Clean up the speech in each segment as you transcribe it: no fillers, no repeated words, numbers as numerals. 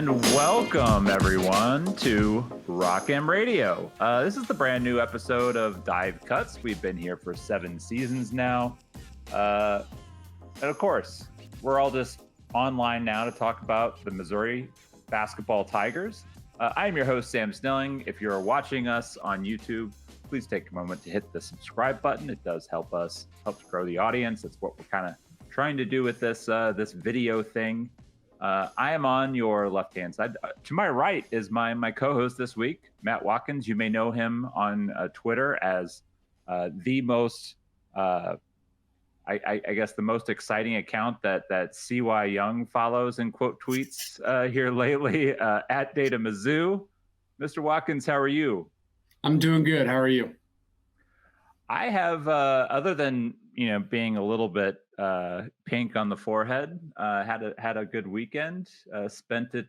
And welcome, everyone, to Rock M Radio. This is the brand new episode of Dive Cuts. We've been here for 7 seasons now. And of course, we're all just online now to talk about the Missouri Basketball Tigers. I am your host, Sam Snelling. If you're watching us on YouTube, please take a moment to hit the subscribe button. It does help grow the audience. That's what we're kind of trying to do with this video thing. I am on your left-hand side. To my right is my co-host this week, Matt Watkins. You may know him on Twitter as the most, I guess, the most exciting account that CY Young follows and quote tweets here lately, at Data Mizzou. Mr. Watkins, how are you? I'm doing good. How are you? I have, other than being a little bit pink on the forehead, had a good weekend. Spent it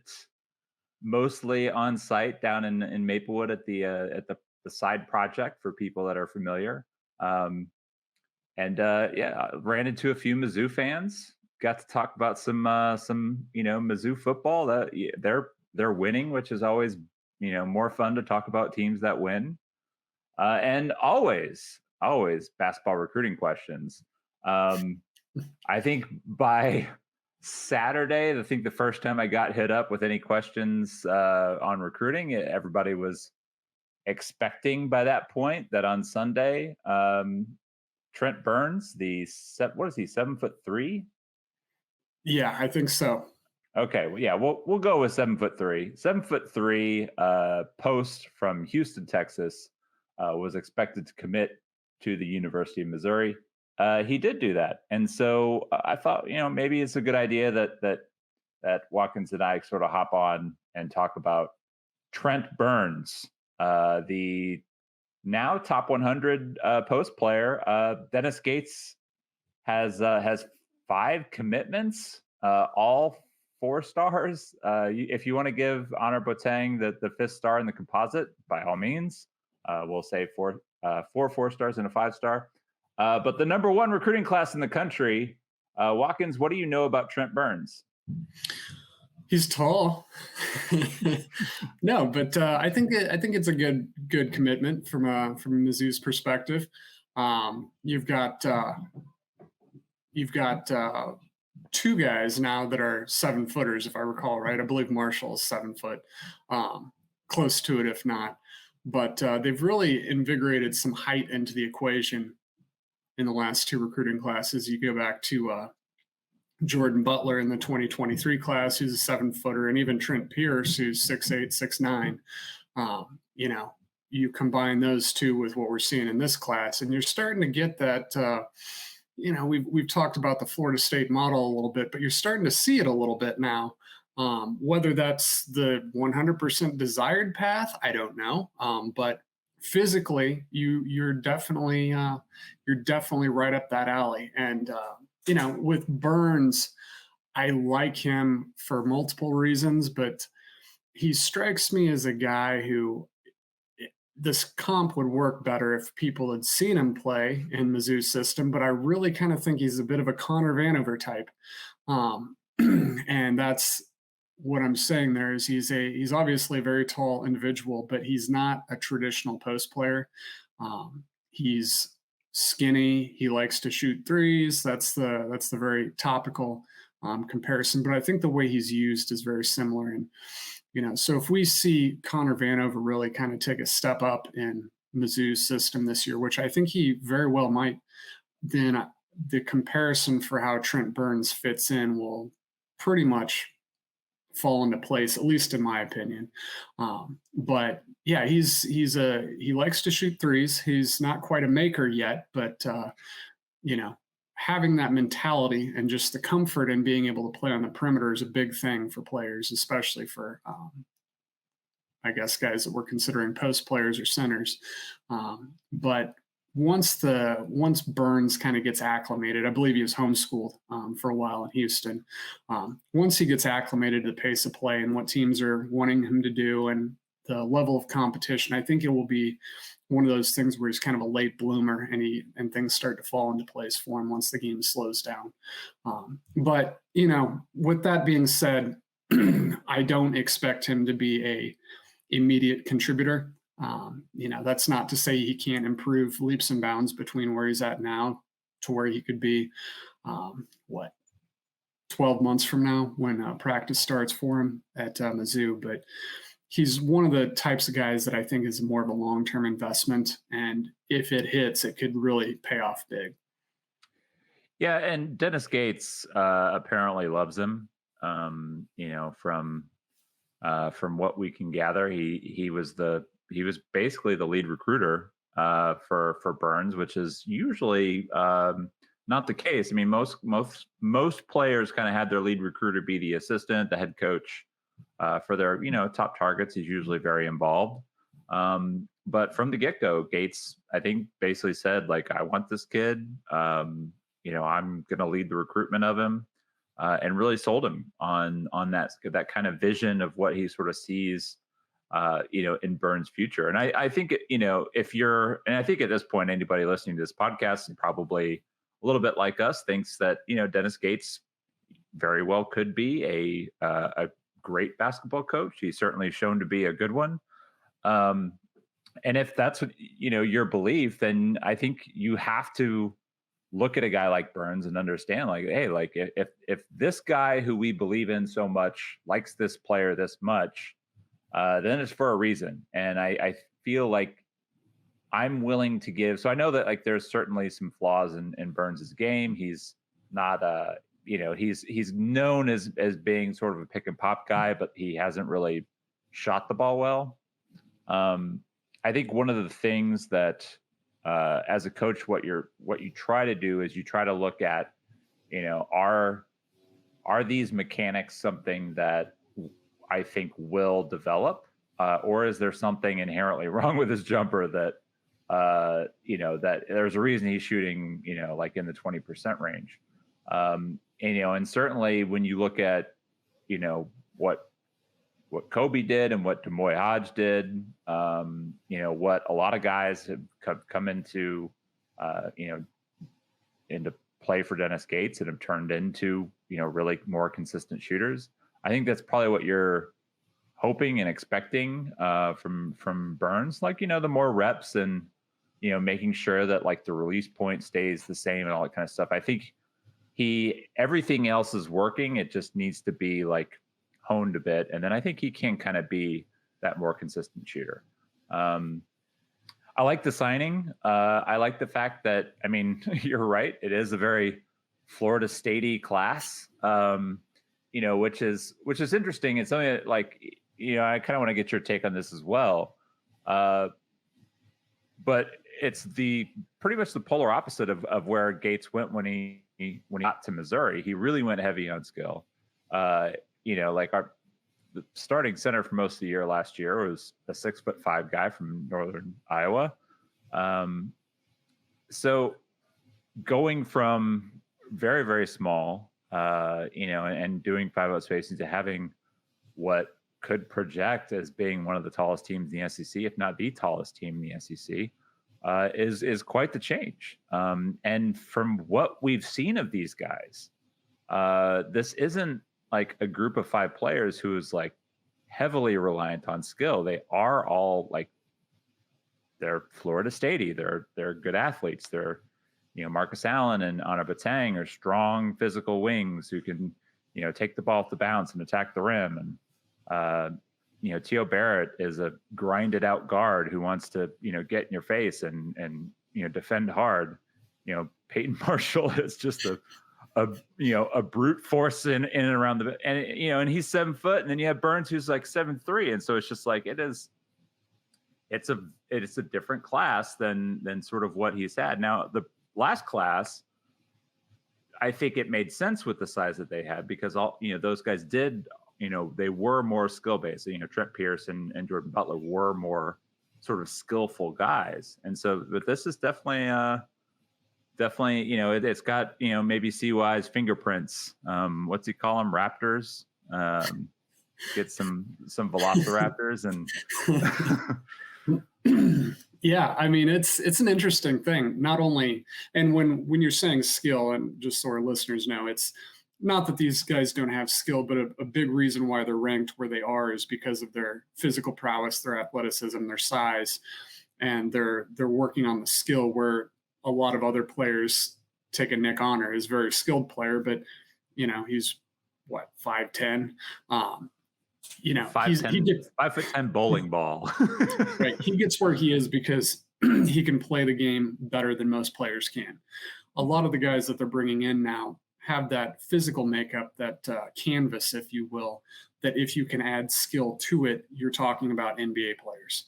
mostly on site down in Maplewood at the side project for people that are familiar. Ran into a few Mizzou fans. Got to talk about some Mizzou football. That they're winning, which is always more fun to talk about teams that win. And always basketball recruiting questions. I think by Saturday, I think the first time I got hit up with any questions on recruiting, everybody was expecting by that point that on Sunday, Trent Burns, what is he, 7'3"? Yeah, I think so. Okay, well, yeah, we'll go with 7'3". 7'3", post from Houston, Texas, was expected to commit to the University of Missouri. He did do that, and so I thought, maybe it's a good idea that Watkins and I sort of hop on and talk about Trent Burns, the now top 100 post player. Dennis Gates has 5 commitments, all 4 stars. If you want to give Honor Boateng the 5th star in the composite, by all means, we'll say 4 4-stars and a 5-star. But the number 1 recruiting class in the country, Watkins, what do you know about Trent Burns? He's tall. No, but I think it's a good commitment from Mizzou's perspective. You've got 2 guys now that are 7-footers, if I recall right. I believe Marshall is 7 foot, close to it, if not. But they've really invigorated some height into the equation in the last 2 recruiting classes. You go back to Jordan Butler in the 2023 class, who's a 7-footer, and even Trent Pierce, who's 6'8", 6'9". You combine those 2 with what we're seeing in this class, and you're starting to get that. We've talked about the Florida State model a little bit, but you're starting to see it a little bit now. Whether that's the 100% desired path, I don't know. But physically, you're definitely right up that alley. And with Burns, I like him for multiple reasons, but he strikes me as a guy who this comp would work better if people had seen him play in Mizzou's system. But I really kind of think he's a bit of a Connor Vanover type, and that's what I'm saying there is he's obviously a very tall individual, but he's not a traditional post player. He's skinny. He likes to shoot threes. That's the very topical comparison. But I think the way he's used is very similar. And so if we see Connor Vanover really kind of take a step up in Mizzou's system this year, which I think he very well might, then the comparison for how Trent Burns fits in will pretty much fall into place, at least in my opinion. But yeah, he likes to shoot threes. He's not quite a maker yet, but having that mentality and just the comfort in being able to play on the perimeter is a big thing for players, especially for I guess guys that we're considering post players or centers. But once Burns kind of gets acclimated, I believe he was homeschooled for a while in Houston. Once he gets acclimated to the pace of play and what teams are wanting him to do and the level of competition, I think it will be one of those things where he's kind of a late bloomer and things start to fall into place for him once the game slows down. But with that being said, I don't expect him to be a immediate contributor. That's not to say he can't improve leaps and bounds between where he's at now to where he could be, 12 months from now when practice starts for him at Mizzou. But he's one of the types of guys that I think is more of a long-term investment. And if it hits, it could really pay off big. Yeah, and Dennis Gates apparently loves him. From what we can gather, he was basically the lead recruiter for Burns, which is usually not the case. I mean, most players kind of had their lead recruiter be the assistant, the head coach for their top targets. He's usually very involved. But from the get-go, Gates, I think, basically said, like, I want this kid. I'm going to lead the recruitment of him, and really sold him on that kind of vision of what he sort of sees, in Burns' future. And I think, I think at this point, anybody listening to this podcast and probably a little bit like us thinks that, Dennis Gates very well could be a great basketball coach. He's certainly shown to be a good one. And if that's what, your belief, then I think you have to look at a guy like Burns and understand, like, hey, like if this guy who we believe in so much likes this player this much, then it's for a reason. And I feel like I'm willing to give. So I know that, like, there's certainly some flaws in Burns's game. He's not he's known as being sort of a pick and pop guy, but he hasn't really shot the ball well. I think one of the things that as a coach, what you try to do is you try to look at, are these mechanics something that I think will develop, or is there something inherently wrong with his jumper that that there's a reason he's shooting, like in the 20% range. And certainly when you look at, what Kobe did and what Demoy Hodge did, what a lot of guys have come into, into play for Dennis Gates and have turned into, really more consistent shooters. I think that's probably what you're hoping and expecting from Burns, like, the more reps and, making sure that, like, the release point stays the same and all that kind of stuff. I think everything else is working. It just needs to be, like, honed a bit. And then I think he can kind of be that more consistent shooter. I like the signing. I like the fact that, I mean, you're right. It is a very Florida State-y class, which is interesting. It's something that, like, I kind of want to get your take on this as well. But it's pretty much the polar opposite of where Gates went when he got to Missouri. He really went heavy on skill. Like the starting center for most of the year last year was a 6'5" guy from Northern Iowa. So going from very, very small, and doing 5-out spacing to having what could project as being one of the tallest teams in the SEC, if not the tallest team in the SEC, is quite the change. And from what we've seen of these guys, this isn't like a group of 5 players who is, like, heavily reliant on skill. They are all, like, they're Florida State-y. They're good athletes. They're, Marcus Allen and Anna Batang are strong physical wings who can, take the ball off the bounce and attack the rim. And, Teo Barrett is a grinded out guard who wants to, get in your face and defend hard. Peyton Marshall is just a brute force in and around and he's 7 foot, and then you have Burns who's like 7'3", and so it's just like it's a different class than sort of what he's had. Now the last class, I think it made sense with the size that they had, because all those guys did, they were more skill based. Trent Pearson and Jordan Butler were more sort of skillful guys, and so but this is definitely it's got maybe CY's fingerprints. What's he call them? Raptors. Get some velociraptors and yeah, I mean, it's an interesting thing. Not only, and when you're saying skill, and just so our listeners know, not that these guys don't have skill, but a big reason why they're ranked where they are is because of their physical prowess, their athleticism, their size, and they're working on the skill where a lot of other players take a Nick Honor, is a very skilled player, but he's what 5'10". He 5'10", gets 5'10" bowling ball. right. He gets where he is because he can play the game better than most players can. A lot of the guys that they're bringing in now have that physical makeup, that canvas, if you will, that if you can add skill to it, you're talking about NBA players.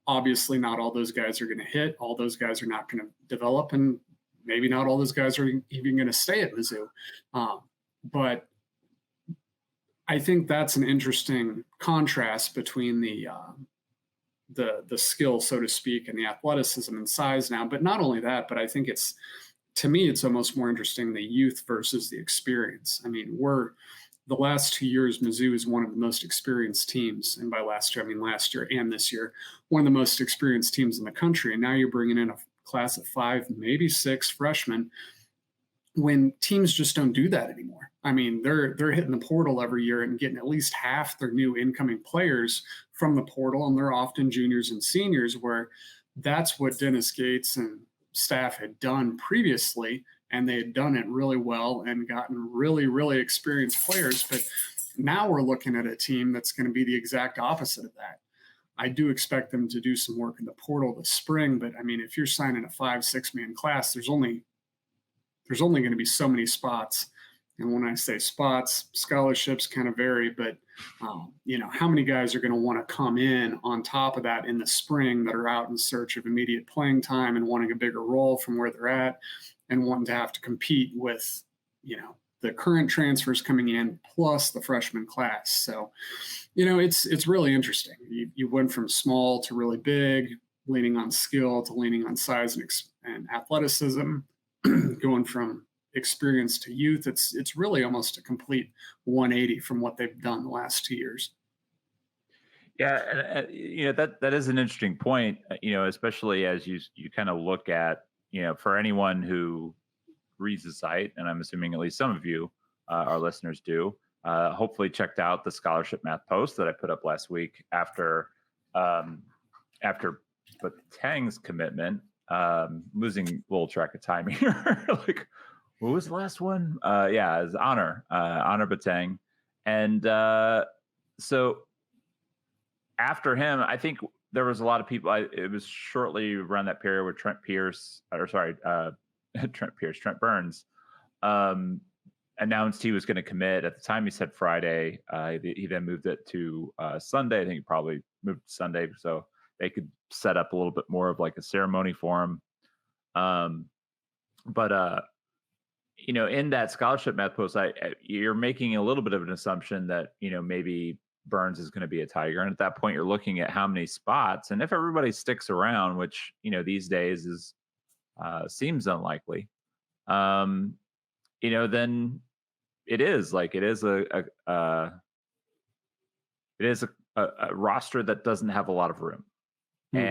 Obviously, not all those guys are going to hit. All those guys are not going to develop, and maybe not all those guys are even going to stay at Mizzou. But I think that's an interesting contrast between the skill, so to speak, and the athleticism and size now. But not only that, but I think to me, it's almost more interesting the youth versus the experience. I mean, the last 2 years, Mizzou is one of the most experienced teams. And by last year, I mean last year and this year, one of the most experienced teams in the country. And now you're bringing in a class of 5, maybe 6 freshmen, when teams just don't do that anymore. I mean, they're hitting the portal every year and getting at least half their new incoming players from the portal, and they're often juniors and seniors, where that's what Dennis Gates and staff had done previously, and they had done it really well and gotten really, really experienced players. But now we're looking at a team that's going to be the exact opposite of that. I do expect them to do some work in the portal this spring, but I mean, if you're signing a 5-6 man class, there's only going to be so many spots. And when I say spots, scholarships kind of vary, but how many guys are going to want to come in on top of that in the spring that are out in search of immediate playing time and wanting a bigger role from where they're at and wanting to have to compete with, the current transfers coming in plus the freshman class. So, it's really interesting. You went from small to really big, leaning on skill to leaning on size and athleticism, going from experience to youth. It's really almost a complete 180 from what they've done the last 2 years. Yeah, and that is an interesting point. Especially as you kind of look at for anyone who reads the site, and I'm assuming at least some of you, our listeners, do. Hopefully, checked out the scholarship math post that I put up last week after Batang's commitment. Losing a little track of time here. Like, what was the last one? Yeah, it's Honor Batang. And so after him, I think there was a lot of people. It was shortly around that period where Trent Burns announced he was going to commit. At the time, he said Friday. He then moved it to Sunday. I think he probably moved to Sunday so they could set up a little bit more of like a ceremony for him. But in that scholarship math post, you're making a little bit of an assumption that, maybe Burns is going to be a Tiger. And at that point, you're looking at how many spots. And if everybody sticks around, which, these days seems unlikely, then it is a roster that doesn't have a lot of room. Mm-hmm.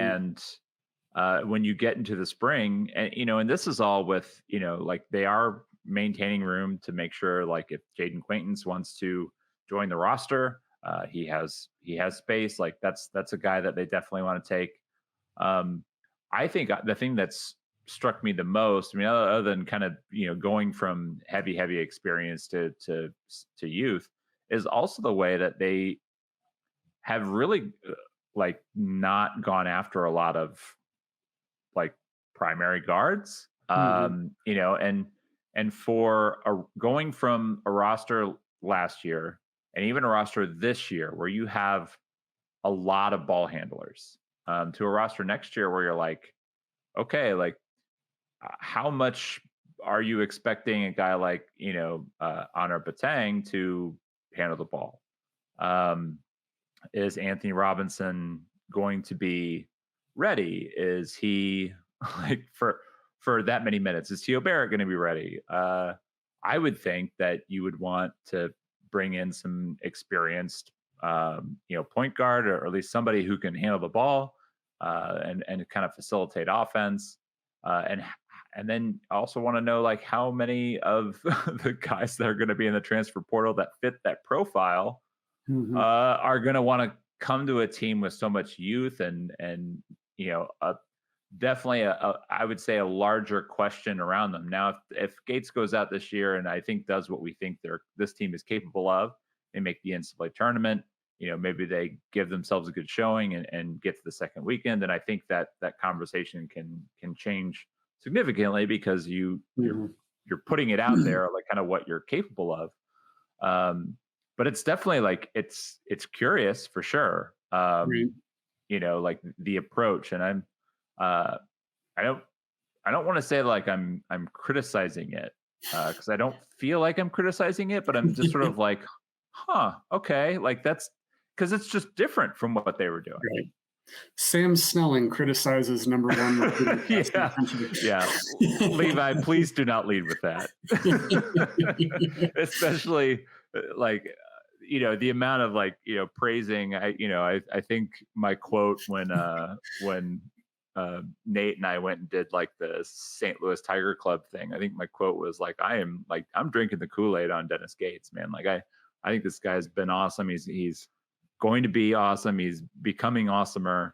And when you get into the spring, and this is all with, they are maintaining room to make sure, like, if Jaden Quaintance wants to join the roster, he has space. Like, that's a guy that they definitely want to take. I think the thing that's struck me the most, I mean, other than kind of, going from heavy experience to youth, is also the way that they have really not gone after a lot of like primary guards, mm-hmm. And for going from a roster last year and even a roster this year where you have a lot of ball handlers, to a roster next year where you're like, okay, like how much are you expecting a guy like, Honor Batang to handle the ball? Is Anthony Robinson going to be ready? Is he like for that many minutes? Is Teo Barrett going to be ready? I would think that you would want to bring in some experienced, point guard, or at least somebody who can handle the ball, and kind of facilitate offense. And And then I also want to know like how many of the guys that are going to be in the transfer portal that fit that profile are going to want to come to a team with so much youth and definitely I would say a larger question around them. Now, if Gates goes out this year and I think does what we think this team is capable of, they make the NCAA tournament. Maybe they give themselves a good showing and get to the second weekend. And I think that conversation can change significantly because you're putting it out there, like kind of what you're capable of. But it's definitely like it's curious for sure. Like the approach, and I don't want to say like I'm criticizing it because I don't feel like I'm criticizing it, but I'm just sort of like, okay, like that's because it's just different from what they were doing. Right. Sam Snelling criticizes number one. Yeah. Levi, please do not lead with that. Especially like, the amount of like, praising. I think my quote when Nate and I went and did like the St. Louis Tiger Club thing, I think my quote was like, I'm drinking the Kool-Aid on Dennis Gates, man. Like I think this guy's been awesome. He's going to be awesome. He's becoming awesomer.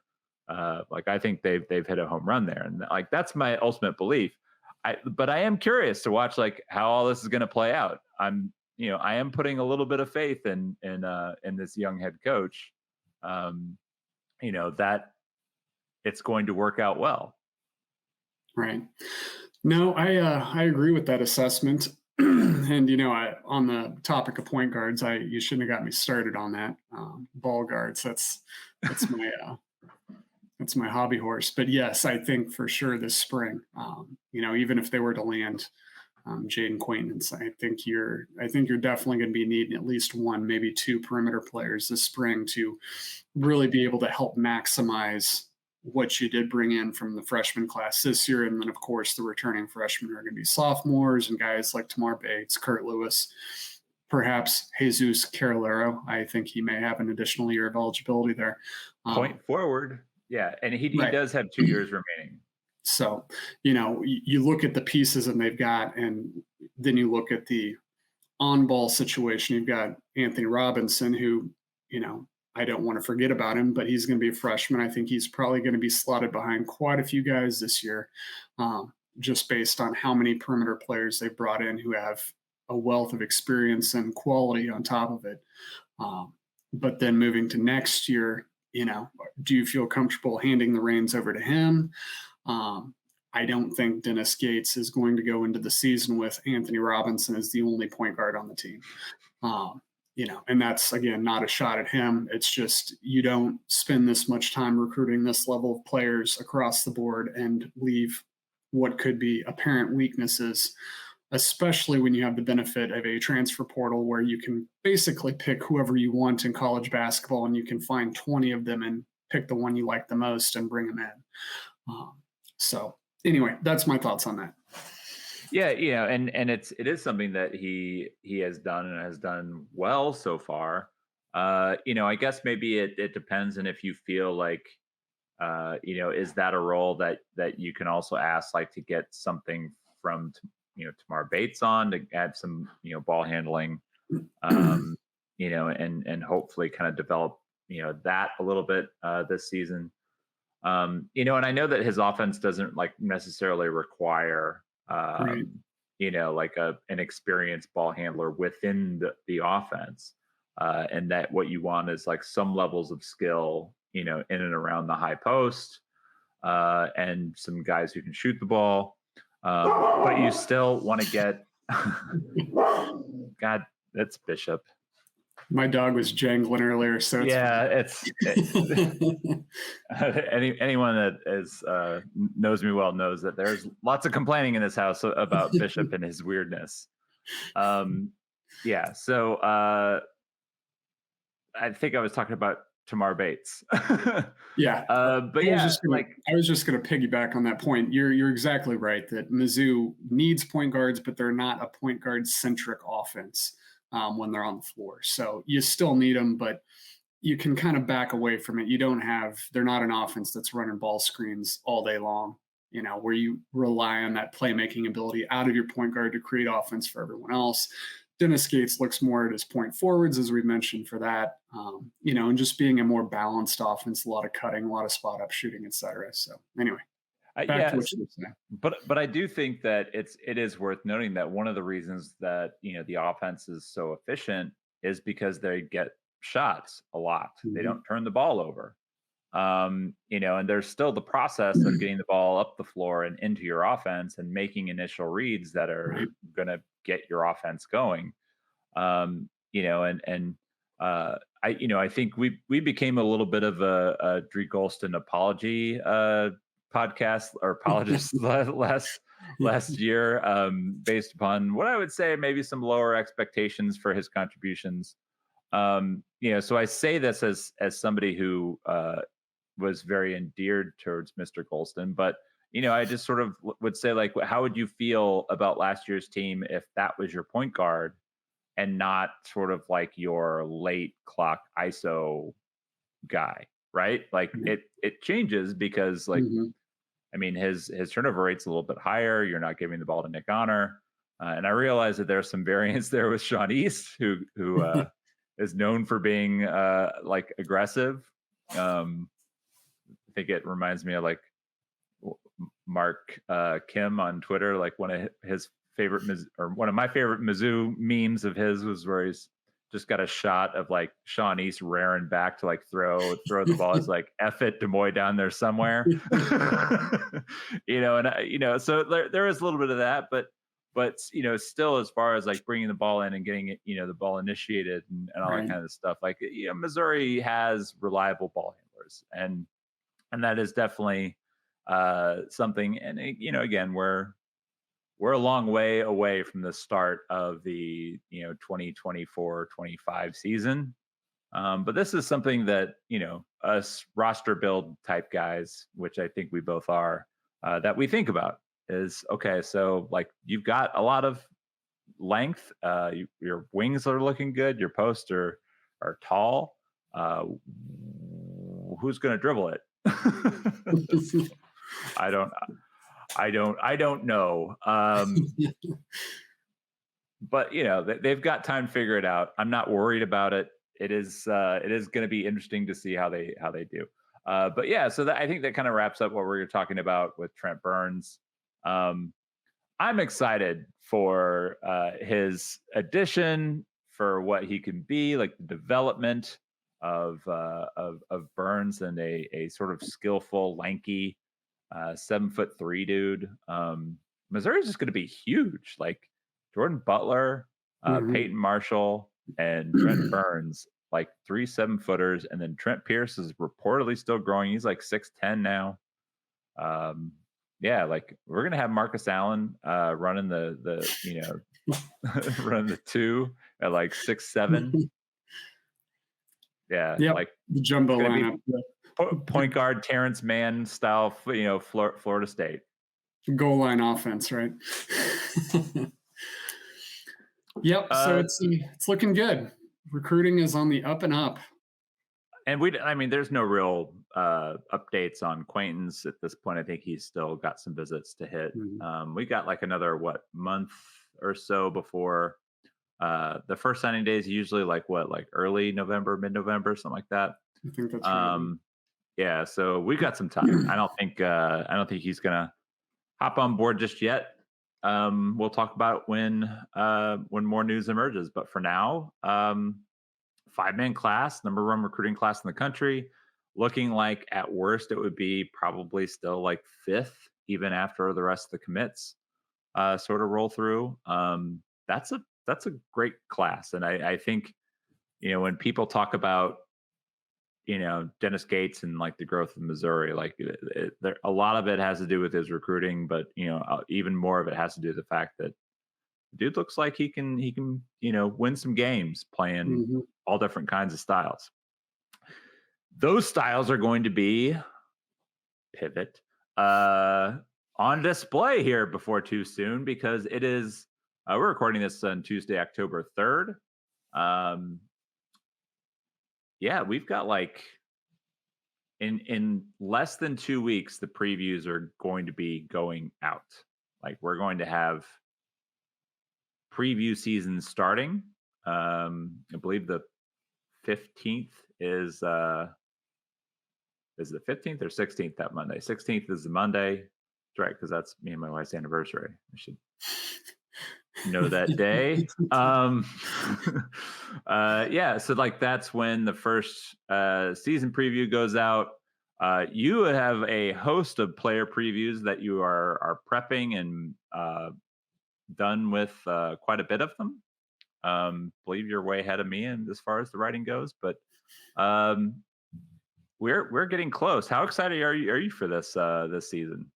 Like I think they've hit a home run there, and like that's my ultimate belief. But I am curious to watch like how all this is going to play out. I am putting a little bit of faith in this young head coach. That it's going to work out well. Right. No, I agree with that assessment. And on the topic of point guards, you shouldn't have got me started on that. Ball guards, that's my hobby horse. But yes, I think for sure this spring, even if they were to land Jaden Quaintance, I think you're definitely going to be needing at least one, maybe two perimeter players this spring to really be able to help maximize what you did bring in from the freshman class this year. And then, of course, the returning freshmen are going to be sophomores and guys like Tamar Bates, Kurt Lewis, perhaps Jesus Carolero. I think he may have an additional year of eligibility there. Point forward. Yeah. And he does have 2 years remaining. So, you look at the pieces and they've got, and then you look at the on-ball situation. You've got Anthony Robinson, who, I don't want to forget about him, but he's going to be a freshman. I think he's probably going to be slotted behind quite a few guys this year, just based on how many perimeter players they've brought in who have a wealth of experience and quality on top of it. But then moving to next year, do you feel comfortable handing the reins over to him? I don't think Dennis Gates is going to go into the season with Anthony Robinson as the only point guard on the team. And that's, again, not a shot at him. It's just you don't spend this much time recruiting this level of players across the board and leave what could be apparent weaknesses, especially when you have the benefit of a transfer portal where you can basically pick whoever you want in college basketball and you can find 20 of them and pick the one you like the most and bring them in. So anyway, that's my thoughts on that. Yeah, and it is something that he has done and has done well so far. I guess maybe it depends on if you feel like, is that a role that you can also ask like to get something from Tamar Bates on to add some ball handling, and hopefully kind of develop that a little bit this season. And I know that his offense doesn't like necessarily require like an experienced ball handler within the offense, and that what you want is like some levels of skill, in and around the high post, and some guys who can shoot the ball, but you still want to get God, that's Bishop. My dog was jangling earlier, so it's anyone that is knows me well knows that there's lots of complaining in this house about Bishop and his weirdness. So I think I was talking about Tamar Bates. Yeah, but I was just going to piggyback on that point. You're exactly right that Mizzou needs point guards, but they're not a point guard centric offense. When they're on the floor. So you still need them, but you can kind of back away from it. They're not an offense that's running ball screens all day long. where you rely on that playmaking ability out of your point guard to create offense for everyone else. Dennis Gates looks more at his point forwards, as we mentioned, for that, and just being a more balanced offense, a lot of cutting, a lot of spot up shooting, etc. So anyway, back to what you were saying. But I do think that it is worth noting that one of the reasons that the offense is so efficient is because they get shots a lot. They don't turn the ball over. And there's still the process of getting the ball up the floor and into your offense and making initial reads that are going to get your offense going. I think we became a little bit of a Drew Golston apology podcast or apologist last year, based upon what I would say maybe some lower expectations for his contributions. So I say this as somebody who was very endeared towards Mr. Golston, but I just sort of would say, like, how would you feel about last year's team if that was your point guard and not sort of like your late clock ISO guy, right? Like it changes because, like, I mean, his turnover rate's a little bit higher. You're not giving the ball to Nick Honor, and I realize that there's some variance there with Sean East, who is known for being like aggressive. I think it reminds me of like Mark Kim on Twitter. Like one of my favorite Mizzou memes of his was where he's just got a shot of like Sean East raring back to like throw the ball. It's like, F it, Des Moines down there somewhere. So there is a little bit of that, but still, as far as like bringing the ball in and getting it, the ball initiated and all that kind of stuff, like, Missouri has reliable ball handlers, and that is definitely something. And again, we're a long way away from the start of the 2024-25 season, but this is something that us roster build type guys, which I think we both are, that we think about is, okay, so like you've got a lot of length, your wings are looking good, your posts are tall, who's going to dribble it? I don't know. But they've got time to figure it out. I'm not worried about it. It is going to be interesting to see how they do. But yeah, so I think that kind of wraps up what we're talking about with Trent Burns. I'm excited for his addition, for what he can be, like the development of Burns and a sort of skillful, lanky, 7'3" dude. Missouri's just going to be huge. Like Jordan Butler, Peyton Marshall, and Trent Burns, like 3 7-footers, and then Trent Pierce is reportedly still growing. He's like 6'10" now. Yeah, like we're gonna have Marcus Allen running the running the 2 at like 6'7". Yeah, like the jumbo lineup. Point guard Terrence Mann style, Florida State. Goal line offense, right? Yep. So it's looking good. Recruiting is on the up and up. And there's no real updates on Quaintance at this point. I think he's still got some visits to hit. We got like another month or so before the first signing day is usually like early November, mid-November, something like that. I think that's right. Yeah, so we've got some time. I don't think he's gonna hop on board just yet. We'll talk about it when more news emerges. But for now, 5-man class, number 1 recruiting class in the country, looking like at worst it would be probably still like 5th, even after the rest of the commits sort of roll through. That's a great class, and I think when people talk about Dennis Gates and like the growth of Missouri, like a lot of it has to do with his recruiting, but even more of it has to do with the fact that dude looks like he can win some games playing all different kinds of styles. Those styles are going to be pivot on display here before too soon, because it is we're recording this on Tuesday, October 3rd. Yeah, we've got like in less than 2 weeks, the previews are going to be going out. Like, we're going to have preview season starting. I believe the 15th is the 15th or 16th that Monday. 16th is the Monday. That's right, because that's me and my wife's anniversary. I should know that day. Yeah, so like that's when the first season preview goes out. You have a host of player previews that you are prepping and done with quite a bit of them. Believe you're way ahead of me and as far as the writing goes, but we're getting close. How excited are you for this season?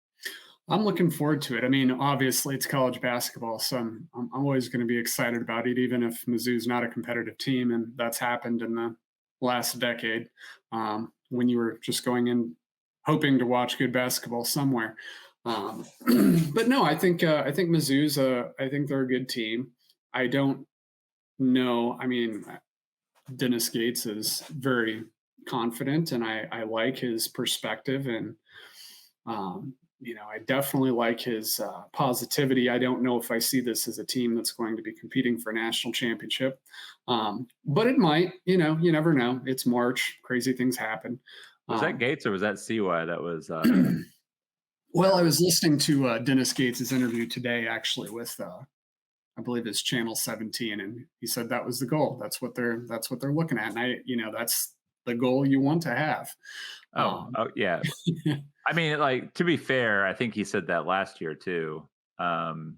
I'm looking forward to it. I mean, obviously it's college basketball, so I'm always going to be excited about it, even if Mizzou's not a competitive team, and that's happened in the last decade when you were just going in hoping to watch good basketball somewhere. But no, I think Mizzou's I think they're a good team. I don't know. I mean, Dennis Gates is very confident, and I like his perspective, and I definitely like his positivity. I don't know if I see this as a team that's going to be competing for a national championship, but it might. You never know. It's March; crazy things happen. Was that Gates or was that CY? That was. Well, I was listening to Dennis Gates' interview today, actually, with I believe it's Channel 17, and he said that was the goal. That's what they're looking at, and that's the goal you want to have. Oh yeah. I mean, like, to be fair, I think he said that last year too. And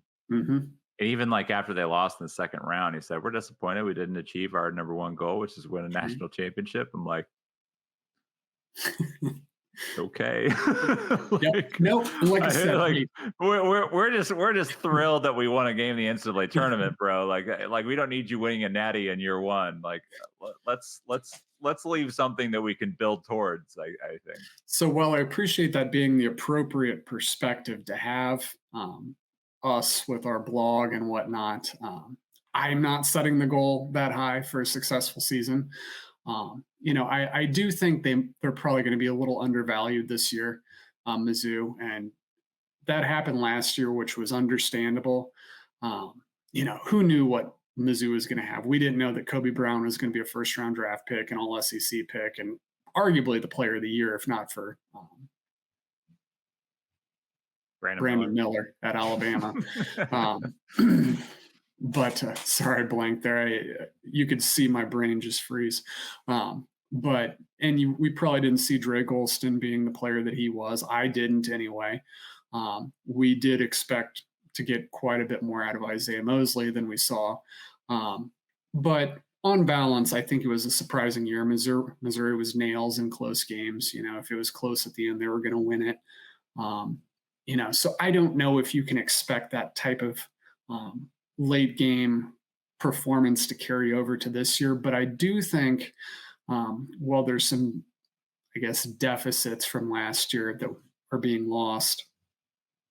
even like after they lost in the second round, he said, "We're disappointed we didn't achieve our number one goal, which is win a national championship." I'm like, okay. Nope. Like I said, we're just thrilled that we won a game in the NCAA tournament, bro. Like we don't need you winning a natty in year one. Like, let's leave something that we can build towards. I think. So while I appreciate that being the appropriate perspective to have, us with our blog and whatnot, I'm not setting the goal that high for a successful season. I do think they're probably going to be a little undervalued this year, Mizzou, and that happened last year, which was understandable. Who knew what Mizzou was going to have? We didn't know that Kobe Brown was going to be a first-round draft pick, and all SEC pick, and arguably the player of the year, if not for Brandon Miller at Alabama. But sorry, I blanked there. You could see my brain just freeze. We probably didn't see Dre Golston being the player that he was. I didn't anyway. We did expect to get quite a bit more out of Isaiah Mosley than we saw. But on balance, I think it was a surprising year. Missouri was nails in close games. If it was close at the end, they were going to win it. So I don't know if you can expect that type of late game performance to carry over to this year. But I do think while there's some, I guess, deficits from last year that are being lost,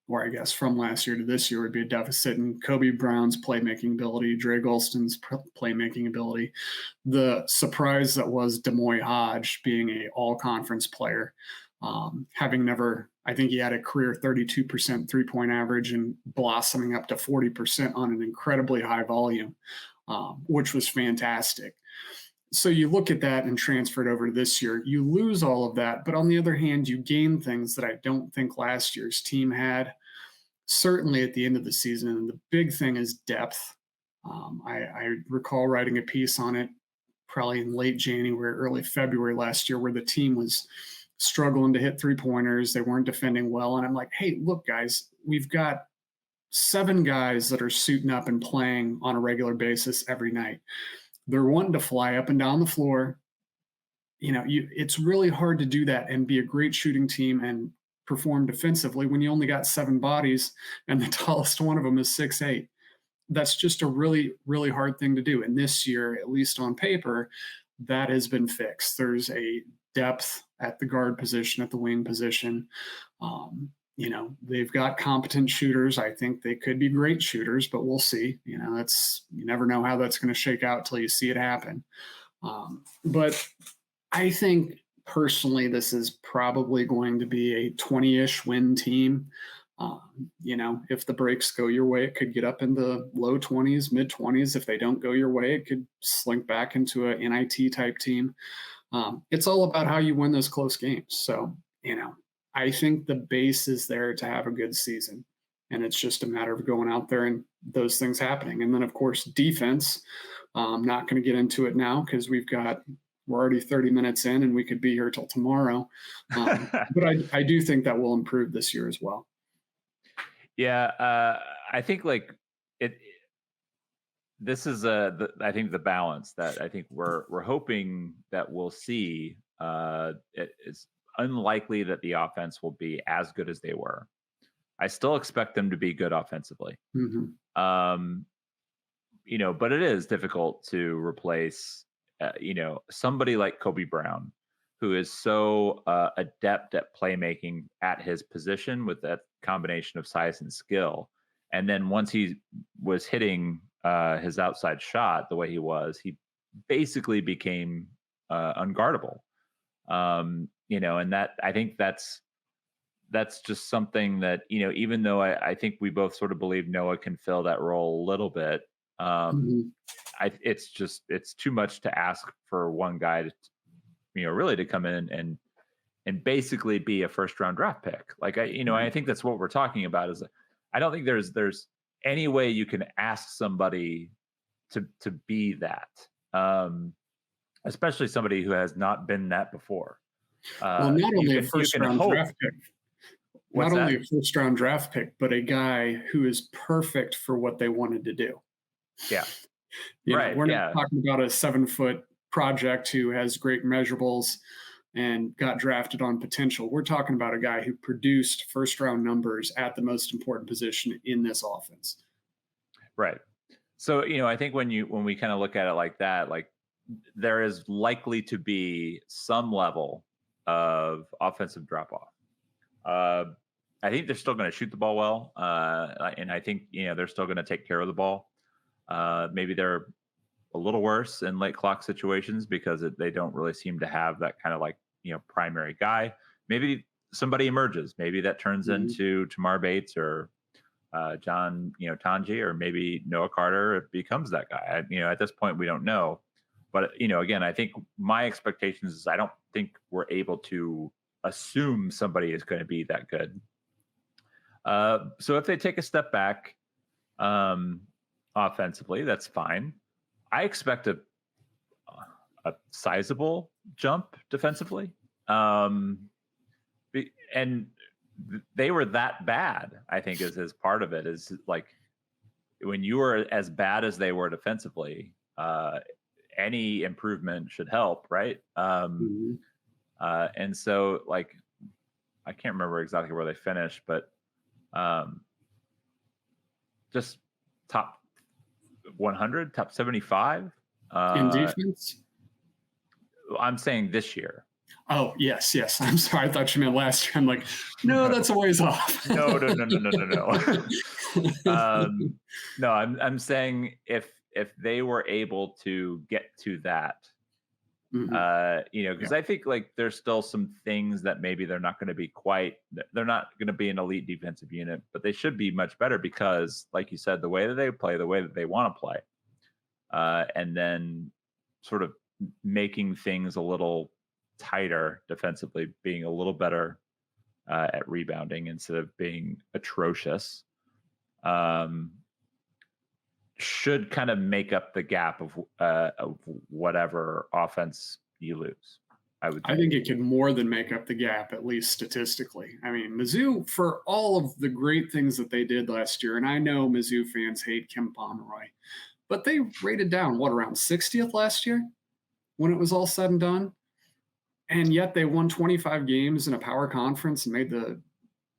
or I guess from last year to this year would be a deficit in Kobe Brown's playmaking ability, Dre Golston's playmaking ability. The surprise that was Demoy Hodge being a all-conference player, having never, I think he had a career 32% three-point average and blossoming up to 40% on an incredibly high volume, which was fantastic. So you look at that and transfer it over to this year, you lose all of that. But on the other hand, you gain things that I don't think last year's team had, certainly at the end of the season. And the big thing is depth. I recall writing a piece on it probably in late January, early February last year, where the team was struggling to hit three-pointers. They weren't defending well. And I'm like, hey, look, guys, we've got 7 guys that are suiting up and playing on a regular basis every night. They're wanting to fly up and down the floor. It's really hard to do that and be a great shooting team and perform defensively when you only got 7 bodies and the tallest one of them is 6'8". That's just a really, really hard thing to do. And this year, at least on paper, that has been fixed. There's a depth at the guard position, at the wing position. They've got competent shooters. I think they could be great shooters, but we'll see. You never know how that's going to shake out till you see it happen. But I think personally, this is probably going to be a 20-ish win team. If the breaks go your way, it could get up in the low 20s, mid 20s. If they don't go your way, it could slink back into a NIT type team. It's all about how you win those close games. So, I think the base is there to have a good season. And it's just a matter of going out there and those things happening. And then, of course, defense. I'm not going to get into it now because we're already 30 minutes in and we could be here till tomorrow. But I do think that will improve this year as well. Yeah, I think this is I think the balance that I think we're hoping that we'll see. It's unlikely that the offense will be as good as they were. I still expect them to be good offensively. Mm-hmm. But it is difficult to replace, somebody like Kobe Brown, who is so adept at playmaking at his position with that combination of size and skill. And then once he was hitting his outside shot the way he basically became unguardable. And that, I think that's just something that, even though I think we both sort of believe Noah can fill that role a little bit, it's too much to ask for one guy to, really to come in and basically be a first round draft pick. I think that's what we're talking about. Is I don't think there's any way you can ask somebody to be that, especially somebody who has not been that before. Well, not only a first round draft pick. Not only a first round draft pick, but a guy who is perfect for what they wanted to do. Yeah. We're not talking about a 7-foot project who has great measurables and got drafted on potential. We're talking about a guy who produced first round numbers at the most important position in this offense. Right. So, I think when we kind of look at it like that, there is likely to be some level of offensive drop off. I think they're still going to shoot the ball well. And I think, they're still going to take care of the ball. Maybe they're a little worse in late clock situations because they don't really seem to have that kind of primary guy. Maybe somebody emerges. Maybe that turns into Tamar Bates or John, Tanji, or maybe Noah Carter becomes that guy. At this point, we don't know. But, again, I think my expectations is I don't think we're able to assume somebody is going to be that good. So if they take a step back offensively, that's fine. I expect a sizable jump defensively. And they were that bad, I think, is part of it. Is when you were as bad as they were defensively, any improvement should help, right? And so, I can't remember exactly where they finished, but just top 100, top 75 in defense. I'm saying this year. Oh, yes. I'm sorry. I thought you meant last year. I'm like, no, that's a ways off. No. No, I'm saying if they were able to get to that, because I think there's still some things that maybe they're not going to be they're not going to be an elite defensive unit, but they should be much better because, like you said, the way that they play, the way that they want to play, and then sort of making things a little tighter defensively, being a little better at rebounding instead of being atrocious, should kind of make up the gap of whatever offense you lose. I think it can more than make up the gap, at least statistically. I mean, Mizzou, for all of the great things that they did last year, and I know Mizzou fans hate Kim Pomeroy, but they rated down, around 60th last year when it was all said and done? And yet they won 25 games in a power conference and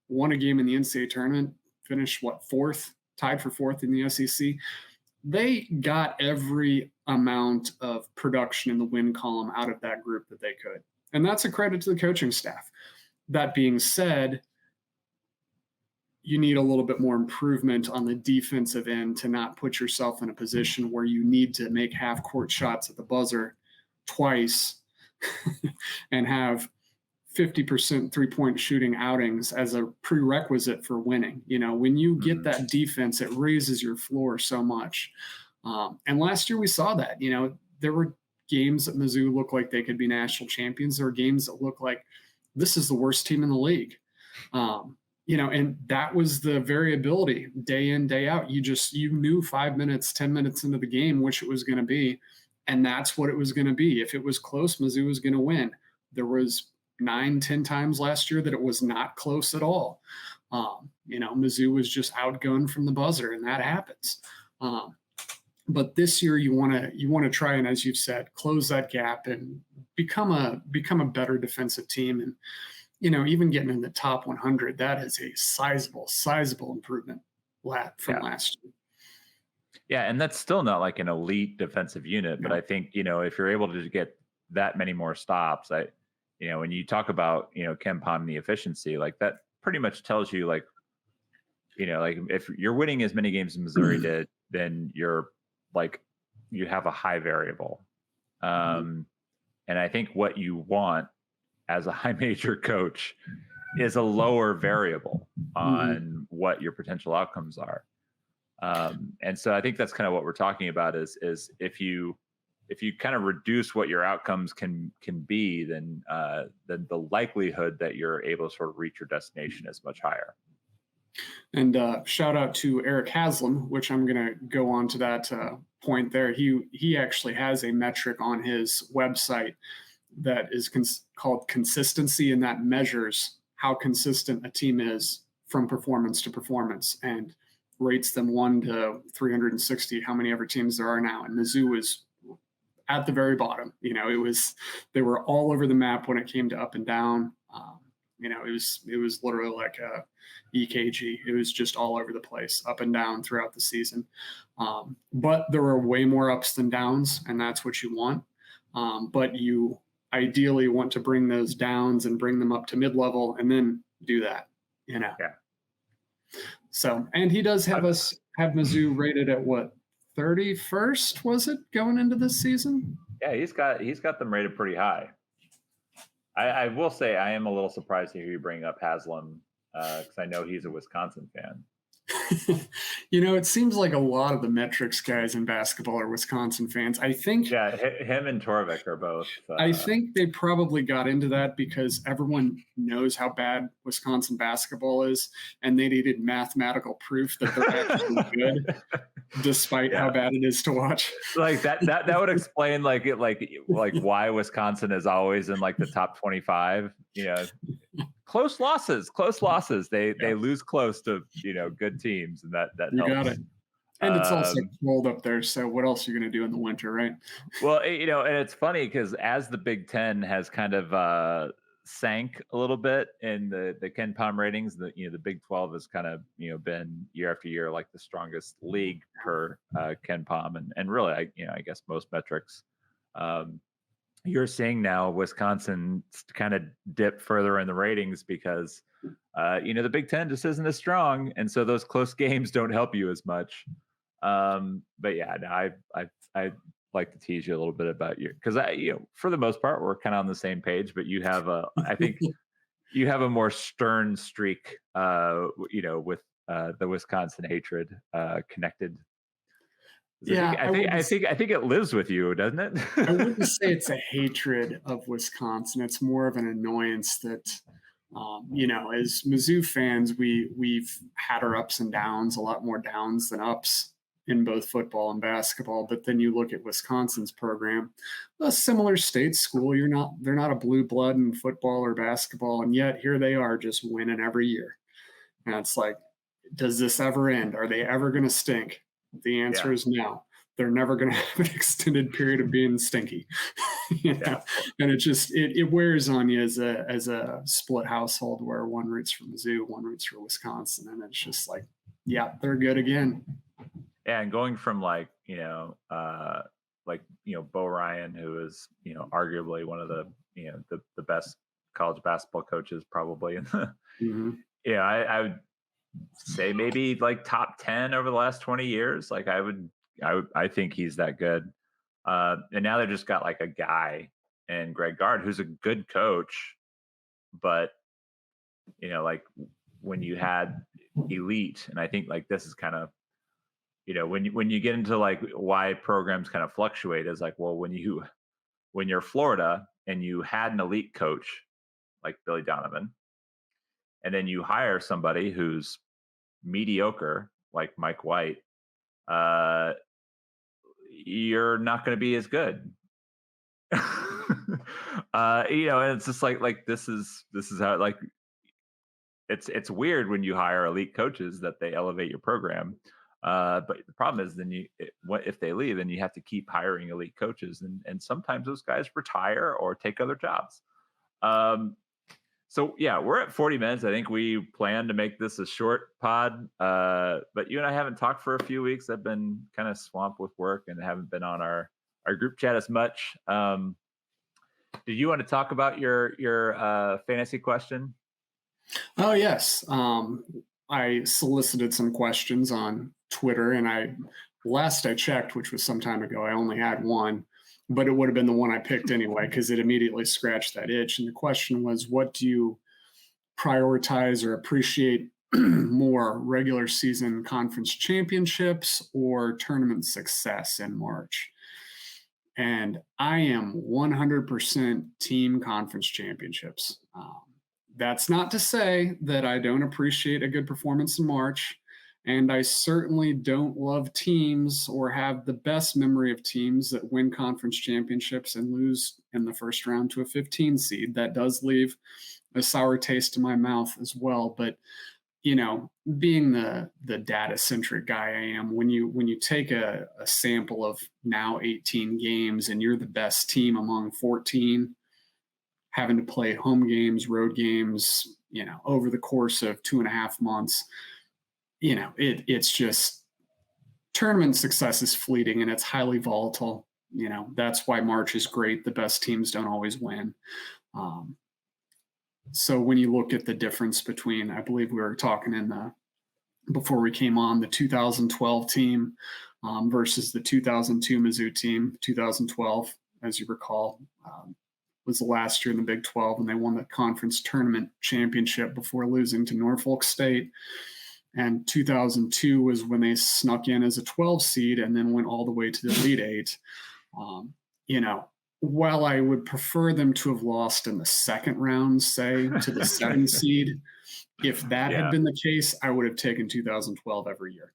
won a game in the NCAA tournament, finished, fourth, tied for fourth in the SEC. They got every amount of production in the win column out of that group that they could. And that's a credit to the coaching staff. That being said, you need a little bit more improvement on the defensive end to not put yourself in a position where you need to make half-court shots at the buzzer twice and have 50% 3-point shooting outings as a prerequisite for winning. When you get that defense, it raises your floor so much. And last year we saw that. There were games that Mizzou looked like they could be national champions. There were games that looked like this is the worst team in the league. And that was the variability day in, day out. You knew 5 minutes, 10 minutes into the game, which it was going to be. And that's what it was going to be. If it was close, Mizzou was going to win. There was 9-10 times last year that it was not close at all. Mizzou was just outgunned from the buzzer, and that happens. But this year you want to try and, as you've said, close that gap and become a better defensive team. And even getting in the top 100, that is a sizable improvement from last year. Yeah, and that's still not like an elite defensive unit, but I think if you're able to get that many more stops, when you talk about KenPom and the efficiency, like that pretty much tells you like if you're winning as many games as Missouri did, then you're like you have a high variable. And I think what you want as a high major coach is a lower variable on what your potential outcomes are. And so I think that's kind of what we're talking about is if you kind of reduce what your outcomes can be, then the likelihood that you're able to sort of reach your destination is much higher. And shout out to Eric Haslam, which I'm going to go on to that point there. He actually has a metric on his website that is called consistency, and that measures how consistent a team is from performance to performance and rates them 1 to 360, how many ever teams there are now. And Mizzou is at the very bottom. They were all over the map when it came to up and down. It was literally like a EKG. It was just all over the place, up and down throughout the season. But there were way more ups than downs, and that's what you want. But you ideally want to bring those downs and bring them up to mid-level and then do that, Yeah. So, and he does have Mizzou rated at what, 31st, was it, going into this season? Yeah, he's got them rated pretty high. I will say I am a little surprised to hear you bring up Haslam because I know he's a Wisconsin fan. It seems like a lot of the metrics guys in basketball are Wisconsin fans. I think. Yeah, him and Torvik are both. I think they probably got into that because everyone knows how bad Wisconsin basketball is, and they needed mathematical proof that they're actually good, despite how bad it is to watch. Like that would explain like why Wisconsin is always in like the top 25. Close losses. They lose close to good teams, and that you helps. got it. And it's also cold up there, so what else are you going to do in the winter, right? Well, and it's funny because as the Big Ten has kind of sank a little bit in the KenPom ratings, the Big 12 has kind of been year after year like the strongest league per KenPom, and really I guess most metrics. You're seeing now Wisconsin kind of dip further in the ratings because the Big Ten just isn't as strong, and so those close games don't help you as much. But yeah, no, I like to tease you a little bit about you because for the most part we're kind of on the same page, but you have I think you have a more stern streak with the Wisconsin hatred connected. Yeah, I think it lives with you, doesn't it? I wouldn't say it's a hatred of Wisconsin. It's more of an annoyance that, as Mizzou fans, we've had our ups and downs, a lot more downs than ups in both football and basketball. But then you look at Wisconsin's program, a similar state school. They're not a blue blood in football or basketball, and yet here they are just winning every year. And it's like, does this ever end? Are they ever going to stink? The answer is no. They're never going to have an extended period of being stinky. And it just it wears on you as a split household where one roots for Mizzou, one roots for Wisconsin, and it's just like, they're good again. Yeah, and going from Bo Ryan, who is arguably one of the best college basketball coaches probably in the I would say maybe like top 10 over the last 20 years. Like I think he's that good. And now they've just got like a guy and Greg Gard, who's a good coach, but like when you had elite, and I think like this is kind of when you get into like why programs kind of fluctuate is like, well, when you're Florida and you had an elite coach like Billy Donovan, and then you hire somebody who's mediocre like Mike White, you're not going to be as good. And it's just like this is how like it's weird when you hire elite coaches that they elevate your program. But the problem is then if they leave, then you have to keep hiring elite coaches, and sometimes those guys retire or take other jobs. So yeah, we're at 40 minutes. I think we plan to make this a short pod. But you and I haven't talked for a few weeks. I've been kind of swamped with work and haven't been on our group chat as much. Did you want to talk about your fantasy question? Oh, yes. I solicited some questions on Twitter, and last I checked, which was some time ago, I only had one, but it would have been the one I picked anyway, because it immediately scratched that itch. And the question was, what do you prioritize or appreciate more, regular season conference championships or tournament success in March? And I am 100% team conference championships. That's not to say that I don't appreciate a good performance in March, and I certainly don't love teams or have the best memory of teams that win conference championships and lose in the first round to a 15 seed. That does leave a sour taste in my mouth as well. But being the data-centric guy I am, when you take a sample of now 18 games and you're the best team among 14, having to play home games, road games, over the course of 2.5 months, it's just tournament success is fleeting and it's highly volatile. That's why March is great. The best teams don't always win. So when you look at the difference between, I believe we were talking before we came on, the 2012 team versus the 2002 Mizzou team. 2012, as you recall, was the last year in the Big 12, and they won the conference tournament championship before losing to Norfolk State. And 2002 was when they snuck in as a 12 seed and then went all the way to the Elite Eight. While I would prefer them to have lost in the second round, say, to the 7 seed, if that had been the case, I would have taken 2012 every year.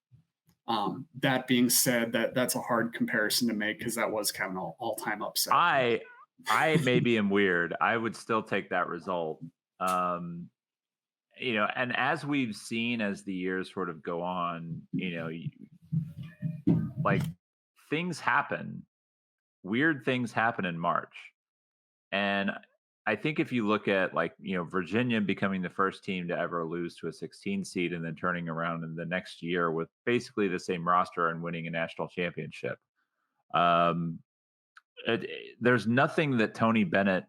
That being said, that's a hard comparison to make because that was kind of an all-time upset. I maybe am weird. I would still take that result. And as we've seen as the years sort of go on, like things happen. Weird things happen in March. And I think if you look at Virginia becoming the first team to ever lose to a 16 seed and then turning around in the next year with basically the same roster and winning a national championship. There's nothing that Tony Bennett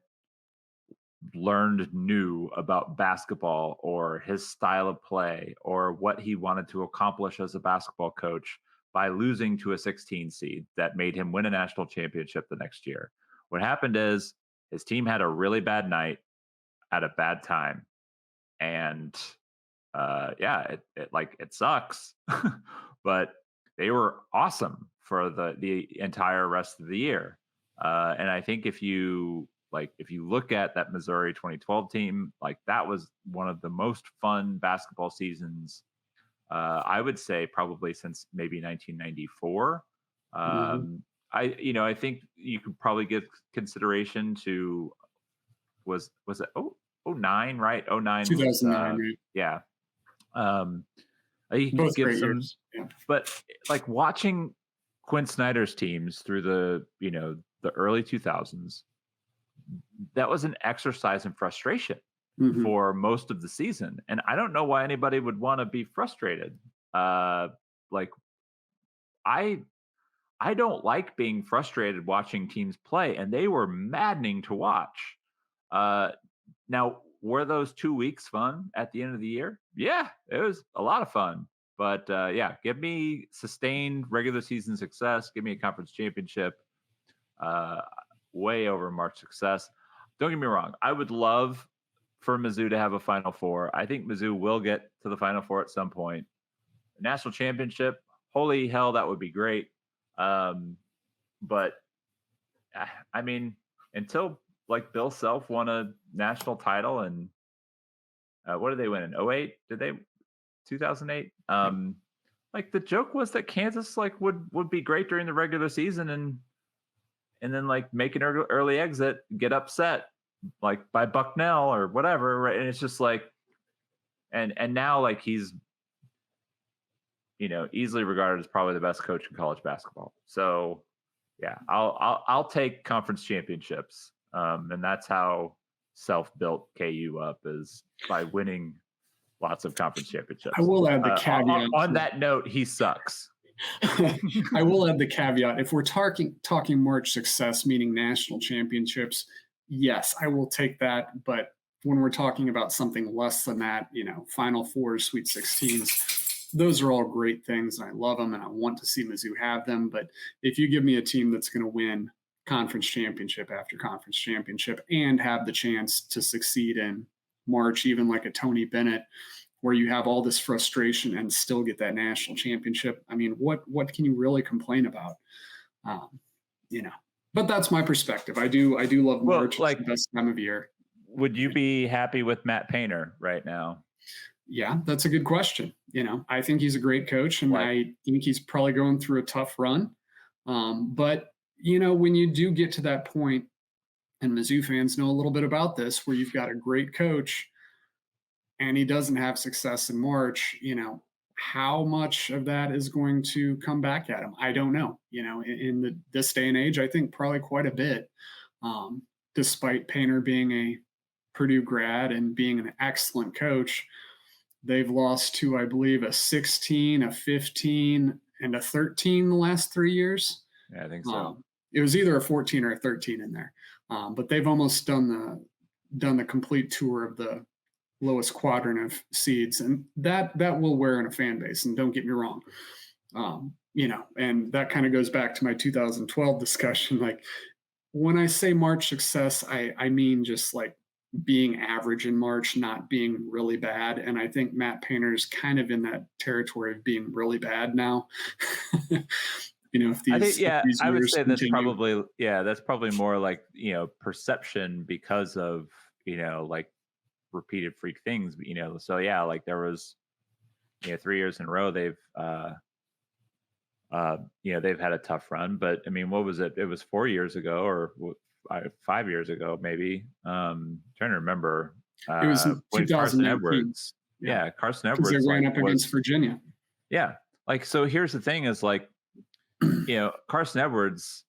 learned new about basketball or his style of play or what he wanted to accomplish as a basketball coach by losing to a 16 seed that made him win a national championship the next year. What happened is his team had a really bad night at a bad time. And it sucks, but they were awesome for the entire rest of the year. And I think if you look at that Missouri 2012 team, that was one of the most fun basketball seasons, I would say probably since maybe 1994. I think you could probably give consideration to was it 09, right? 09 2009, right? Yeah. You Both could give great some, years. Yeah. but watching Quinn Snyder's teams through the early 2000s, that was an exercise in frustration for most of the season. And I don't know why anybody would want to be frustrated. I don't like being frustrated watching teams play, and they were maddening to watch. Now, were those 2 weeks fun at the end of the year? Yeah, it was a lot of fun. But give me sustained regular season success. Give me a conference championship. way over March success. Don't get me wrong. I would love for Mizzou to have a Final Four. I think Mizzou will get to the Final Four at some point. National championship, holy hell, that would be great. But I mean, until like Bill Self won a national title, and what did they win in 08? Did they 2008? Like the joke was that Kansas like would be great during the regular season and then like make an early exit, get upset like by Bucknell or whatever, right? And it's just like, and now like he's, easily regarded as probably the best coach in college basketball. So yeah, I'll take conference championships, and that's how Self built KU up, is by winning lots of conference championships. I will add the caveat. On that note, he sucks. I will add the caveat. If we're talking March success, meaning national championships, yes, I will take that. But when we're talking about something less than that, Final Four, Sweet 16s, those are all great things. And I love them, and I want to see Mizzou have them. But if you give me a team that's going to win conference championship after conference championship and have the chance to succeed in March, even like a Tony Bennett, where you have all this frustration and still get that national championship, I mean, what can you really complain about? But that's my perspective. I do love March. Like, it's the best time of year. Would you be happy with Matt Painter right now? Yeah, that's a good question. I think he's a great coach, and I think he's probably going through a tough run. But when you do get to that point, and Mizzou fans know a little bit about this, where you've got a great coach and he doesn't have success in March, how much of that is going to come back at him? I don't know. In this day and age, I think probably quite a bit, despite Painter being a Purdue grad and being an excellent coach. They've lost to, I believe, a 16, a 15, and a 13 the last 3 years. Yeah, I think so. It was either a 14 or a 13 in there. But they've almost done the complete tour of the lowest quadrant of seeds, and that will wear in a fan base. And don't get me wrong, and that kind of goes back to my 2012 discussion. Like, when I say March success, I mean just like being average in March, not being really bad. And I think Matt Painter's kind of in that territory of being really bad now. If these, I would say that's probably more like, perception because of, like repeated freak things, so yeah, like there was, 3 years in a row, they've had a tough run, but I mean, what was it? It was 4 years ago or 5 years ago, maybe. Trying to remember. It was when Carson Edwards. Yeah, Carson Edwards. They ran up against Virginia. Yeah, like, so here's the thing: is like, Carson Edwards,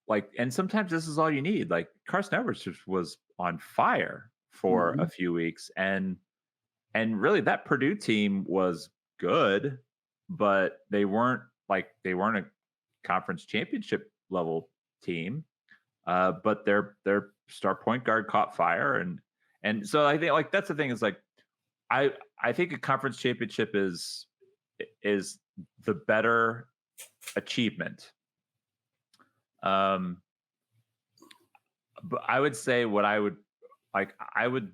like, and sometimes this is all you need. Like, Carson Edwards just was on fire for a few weeks, and really that Purdue team was good, but they weren't a conference championship level team. But their star point guard caught fire, and so I think, like, that's the thing, is like, I think a conference championship is the better achievement. But I would say I would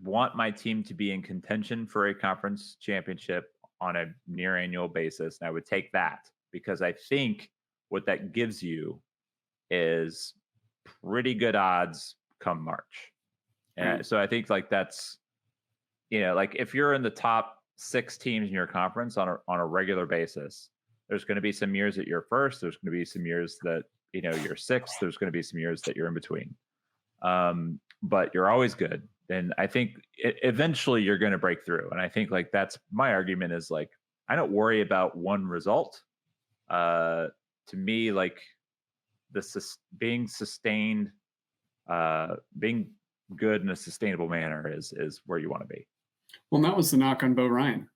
want my team to be in contention for a conference championship on a near annual basis, and I would take that, because I think what that gives you is pretty good odds come March. And so I think, like, that's, like, if you're in the top 6 teams in your conference on a regular basis, there's going to be some years that you're first. There's going to be some years that, you're sixth. There's going to be some years that you're in between. But you're always good. And I think eventually you're going to break through. And I think, like, that's my argument, is like, I don't worry about one result. To me, like, being sustained, being good in a sustainable manner is where you want to be. Well, that was the knock on Bo Ryan,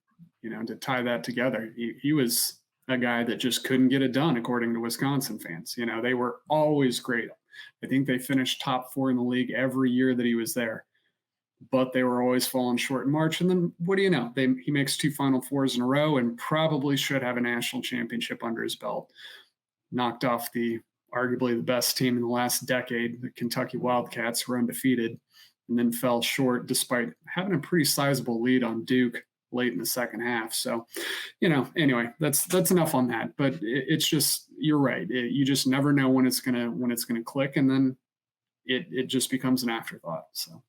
to tie that together. He was a guy that just couldn't get it done, according to Wisconsin fans. They were always great. I think they finished top 4 in the league every year that he was there, but they were always falling short in March. And then what do you know? He makes 2 Final Fours in a row and probably should have a national championship under his belt. Knocked off the arguably the best team in the last decade. The Kentucky Wildcats were undefeated and then fell short despite having a pretty sizable lead on Duke late in the second half. So, anyway, that's enough on that. But it's just, you're right. You just never know when it's gonna click, and then it just becomes an afterthought. So,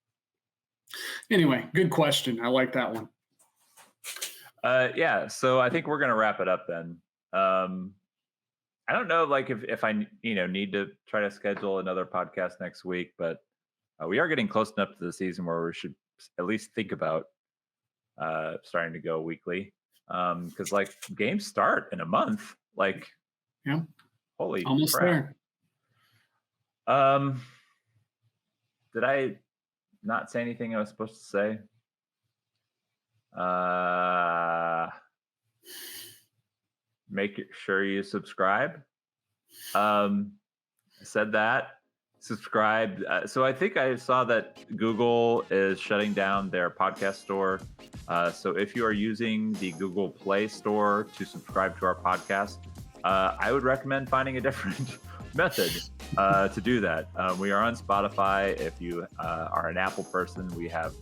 anyway, good question. I like that one. Yeah. So I think we're gonna wrap it up then. I don't know, like if I need to try to schedule another podcast next week, but we are getting close enough to the season where we should at least think about starting to go weekly, because like games start in a month. Like, yeah, holy almost crap. there. Did I not say anything I was supposed to say? Make sure you subscribe. I said that. Subscribe. So I think I saw that Google is shutting down their podcast store. So if you are using the Google Play Store to subscribe to our podcast, I would recommend finding a different method to do that. We are on Spotify. If you are an Apple person, we have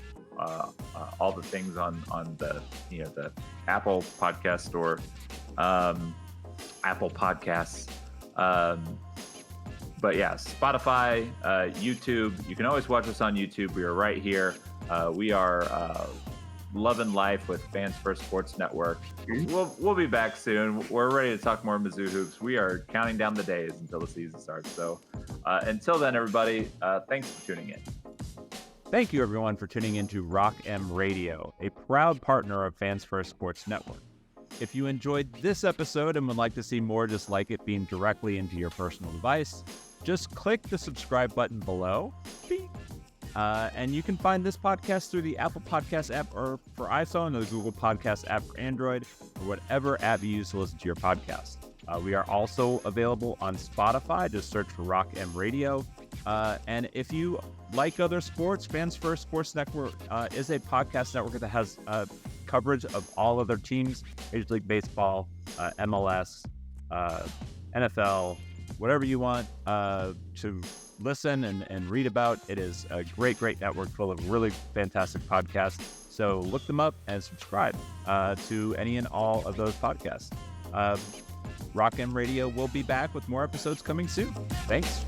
all the things on the the Apple Podcast Store, Apple Podcasts. But yeah, Spotify, YouTube. You can always watch us on YouTube. We are right here. We are loving life with Fans First Sports Network. We'll be back soon. We're ready to talk more Mizzou hoops. We are counting down the days until the season starts. So until then, everybody, thanks for tuning in. Thank you, everyone, for tuning in to Rock M Radio, a proud partner of Fans First Sports Network. If you enjoyed this episode and would like to see more just like it beamed directly into your personal device, just click the subscribe button below. And you can find this podcast through the Apple Podcast app or for iPhone, or the Google Podcast app for Android, or whatever app you use to listen to your podcast. We are also available on Spotify. Just search for Rock M Radio. And if you like other sports, Fans First Sports Network is a podcast network that has coverage of all other teams, Major League Baseball, MLS, NFL, whatever you want to listen and read about. It is a great network full of really fantastic podcasts. So look them up and subscribe to any and all of those podcasts. Rock M Radio will be back with more episodes coming soon. Thanks.